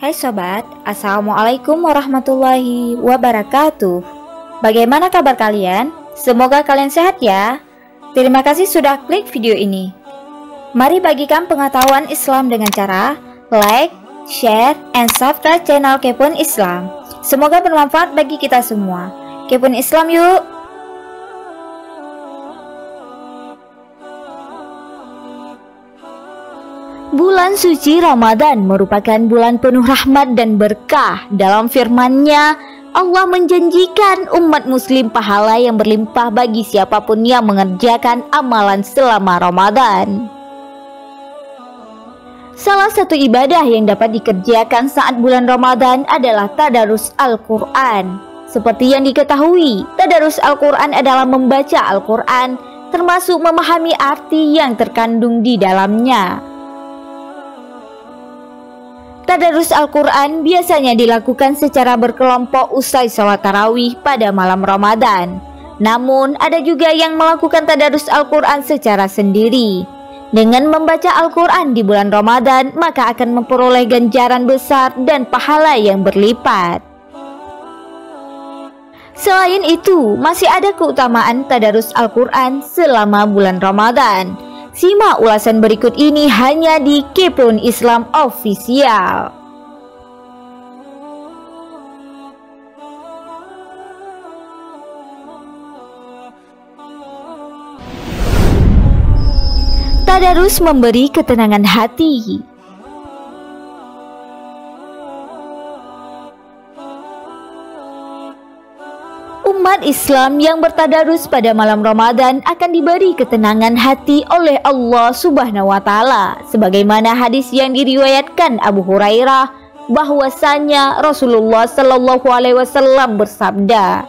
Hai sobat, Assalamualaikum warahmatullahi wabarakatuh. Bagaimana kabar kalian? Semoga kalian sehat ya. Terima kasih sudah klik video ini. Mari bagikan pengetahuan Islam dengan cara like, share, and subscribe channel Kepun Islam. Semoga bermanfaat bagi kita semua. Kepun Islam yuk! Bulan suci Ramadan merupakan bulan penuh rahmat dan berkah. Dalam firman-Nya, Allah menjanjikan umat muslim pahala yang berlimpah bagi siapapun yang mengerjakan amalan selama Ramadan. Salah satu ibadah yang dapat dikerjakan saat bulan Ramadan adalah tadarus Al-Quran. Seperti yang diketahui, tadarus Al-Quran adalah membaca Al-Quran, termasuk memahami arti yang terkandung di dalamnya. Tadarus Al-Quran biasanya dilakukan secara berkelompok usai sholat tarawih pada malam Ramadan. Namun, ada juga yang melakukan tadarus Al-Quran secara sendiri. Dengan membaca Al-Quran di bulan Ramadan, maka akan memperoleh ganjaran besar dan pahala yang berlipat. Selain itu, masih ada keutamaan tadarus Al-Quran selama bulan Ramadan. Simak ulasan berikut ini hanya di Kepun Islam Official. Tadarus memberi ketenangan hati. Umat Islam yang bertadarus pada malam Ramadan akan diberi ketenangan hati oleh Allah Subhanahu wa Ta'ala, sebagaimana hadis yang diriwayatkan Abu Hurairah bahwasanya Rasulullah Shallallahu Alaihi Wasallam bersabda,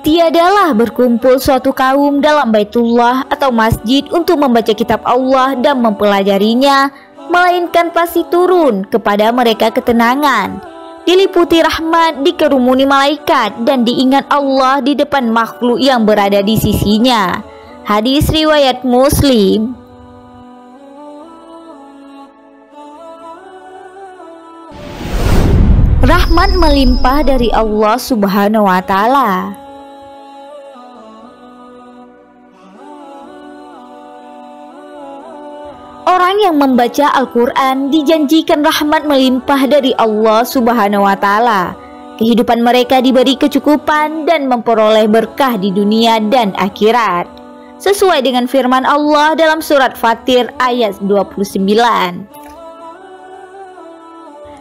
"Tiadalah berkumpul suatu kaum dalam Baitullah atau masjid untuk membaca kitab Allah dan mempelajarinya, melainkan pasti turun kepada mereka ketenangan, diliputi rahmat, dikerumuni malaikat, dan diingat Allah di depan makhluk yang berada di sisinya." Hadis riwayat Muslim. Rahmat melimpah dari Allah Subhanahu wa Ta'ala. Orang yang membaca Al-Quran dijanjikan rahmat melimpah dari Allah Subhanahu wa Ta'ala. Kehidupan mereka diberi kecukupan dan memperoleh berkah di dunia dan akhirat, sesuai dengan firman Allah dalam surat Fatir ayat 29.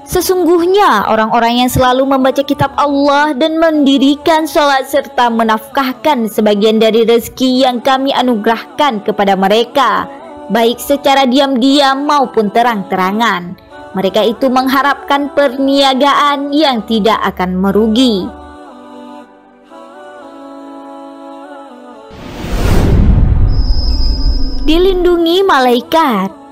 Sesungguhnya orang-orang yang selalu membaca kitab Allah dan mendirikan sholat serta menafkahkan sebagian dari rezeki yang kami anugerahkan kepada mereka, baik secara diam-diam maupun terang-terangan, mereka itu mengharapkan perniagaan yang tidak akan merugi. Dilindungi malaikat.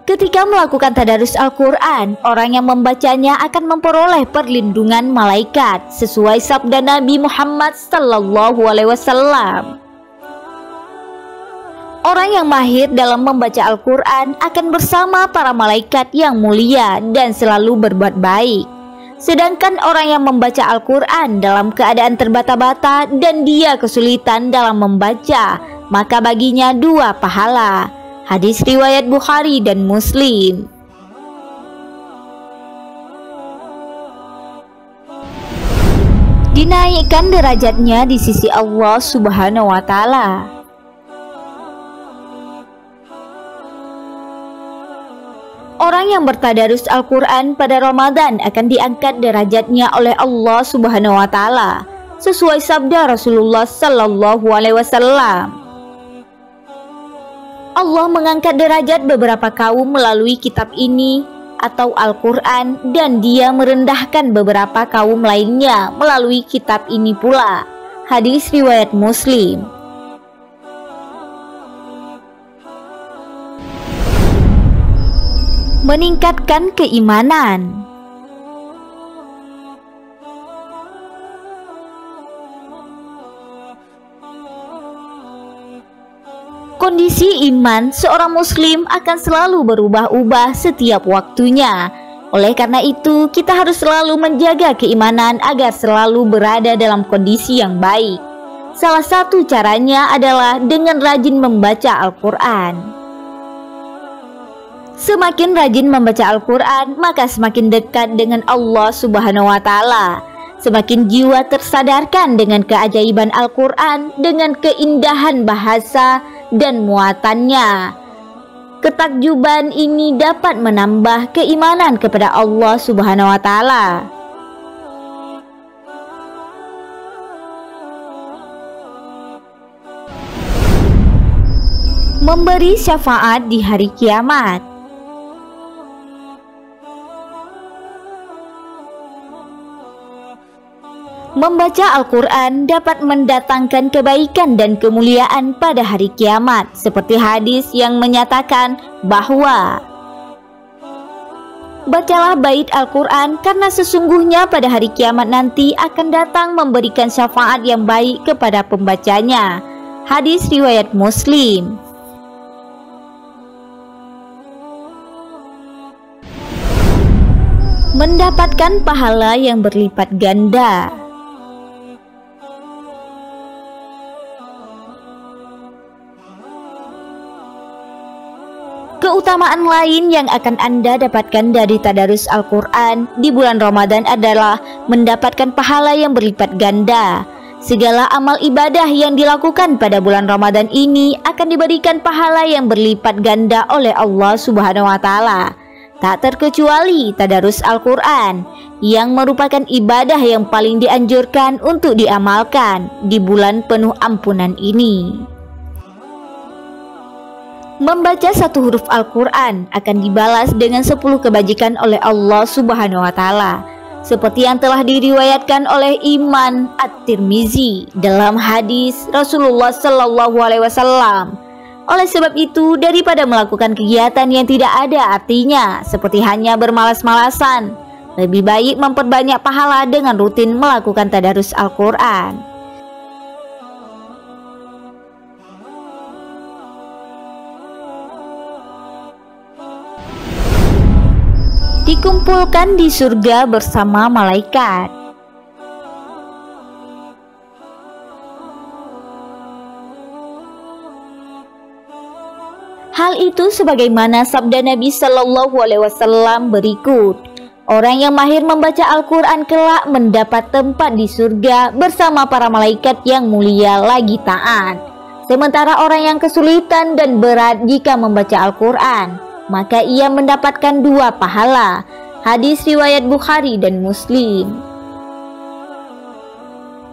Ketika melakukan tadarus Al-Quran, orang yang membacanya akan memperoleh perlindungan malaikat, sesuai sabda Nabi Muhammad Sallallahu Alaihi Wasallam. Orang yang mahir dalam membaca Al-Quran akan bersama para malaikat yang mulia dan selalu berbuat baik. Sedangkan orang yang membaca Al-Quran dalam keadaan terbata-bata dan dia kesulitan dalam membaca, maka baginya 2 pahala. Hadis riwayat Bukhari dan Muslim. Dinaikkan derajatnya di sisi Allah Subhanahu wa Ta'ala. Orang yang bertadarus Al-Quran pada Ramadan akan diangkat derajatnya oleh Allah Subhanahu wa Ta'ala, sesuai sabda Rasulullah Sallallahu Alaihi Wasallam. Allah mengangkat derajat beberapa kaum melalui kitab ini atau Al-Quran, dan dia merendahkan beberapa kaum lainnya melalui kitab ini pula. Hadis riwayat Muslim. Meningkatkan keimanan. Kondisi iman seorang muslim akan selalu berubah-ubah setiap waktunya. Oleh karena itu, kita harus selalu menjaga keimanan agar selalu berada dalam kondisi yang baik. Salah satu caranya adalah dengan rajin membaca Al-Quran. Semakin rajin membaca Al-Quran, maka semakin dekat dengan Allah Subhanahu wa Ta'ala. Semakin jiwa tersadarkan dengan keajaiban Al-Quran, dengan keindahan bahasa dan muatannya. Ketakjuban ini dapat menambah keimanan kepada Allah Subhanahu wa Ta'ala. Memberi syafaat di hari kiamat. Membaca Al-Quran dapat mendatangkan kebaikan dan kemuliaan pada hari kiamat, seperti hadis yang menyatakan bahwa bacalah bait Al-Quran karena sesungguhnya pada hari kiamat nanti akan datang memberikan syafaat yang baik kepada pembacanya. Hadis riwayat Muslim. Mendapatkan pahala yang berlipat ganda. Keutamaan lain yang akan Anda dapatkan dari tadarus Al-Quran di bulan Ramadan adalah mendapatkan pahala yang berlipat ganda. Segala amal ibadah yang dilakukan pada bulan Ramadan ini akan diberikan pahala yang berlipat ganda oleh Allah Subhanahu wa Ta'ala. Tak terkecuali tadarus Al-Quran, yang merupakan ibadah yang paling dianjurkan untuk diamalkan di bulan penuh ampunan ini. Membaca satu huruf Al-Quran akan dibalas dengan 10 kebajikan oleh Allah Subhanahu wa Ta'ala, seperti yang telah diriwayatkan oleh Imam At-Tirmizi dalam hadis Rasulullah Sallallahu Alaihi Wasallam. Oleh sebab itu, daripada melakukan kegiatan yang tidak ada artinya, seperti hanya bermalas-malasan, lebih baik memperbanyak pahala dengan rutin melakukan tadarus Al-Quran. Dikumpulkan di surga bersama malaikat. Hal itu sebagaimana sabda Nabi Sallallahu Alaihi Wasallam berikut: orang yang mahir membaca Al-Quran kelak mendapat tempat di surga bersama para malaikat yang mulia lagi taat. Sementara orang yang kesulitan dan berat jika membaca Al-Quran, maka ia mendapatkan 2 pahala. Hadis riwayat Bukhari dan Muslim.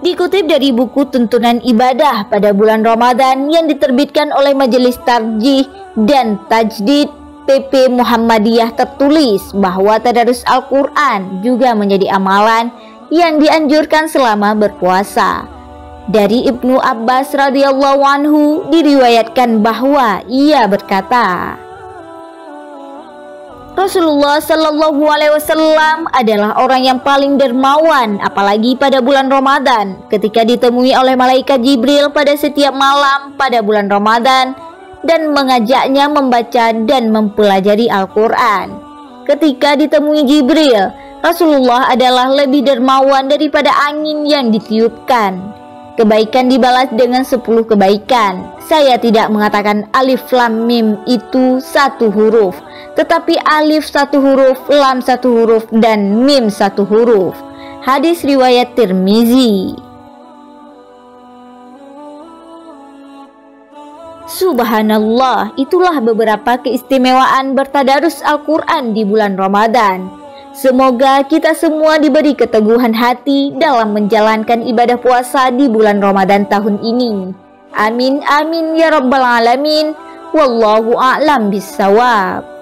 Dikutip dari buku Tuntunan Ibadah pada bulan Ramadan yang diterbitkan oleh Majelis Tarjih dan Tajdid PP Muhammadiyah, tertulis bahwa tadarus Al-Quran juga menjadi amalan yang dianjurkan selama berpuasa. Dari Ibnu Abbas radhiyallahu anhu diriwayatkan bahwa ia berkata, Rasulullah Sallallahu Alaihi Wasallam adalah orang yang paling dermawan, apalagi pada bulan Ramadan. Ketika ditemui oleh malaikat Jibril pada setiap malam pada bulan Ramadan dan mengajaknya membaca dan mempelajari Al-Quran. Ketika ditemui Jibril, Rasulullah adalah lebih dermawan daripada angin yang ditiupkan. Kebaikan dibalas dengan 10 kebaikan. Saya tidak mengatakan alif lam mim itu 1 huruf, tetapi alif 1 huruf, lam 1 huruf, dan mim 1 huruf. Hadis riwayat Tirmizi. Subhanallah, itulah beberapa keistimewaan bertadarus Al-Quran di bulan Ramadan. Semoga kita semua diberi keteguhan hati dalam menjalankan ibadah puasa di bulan Ramadan tahun ini. Amin amin ya rabbal alamin. Wallahu a'lam bissawab.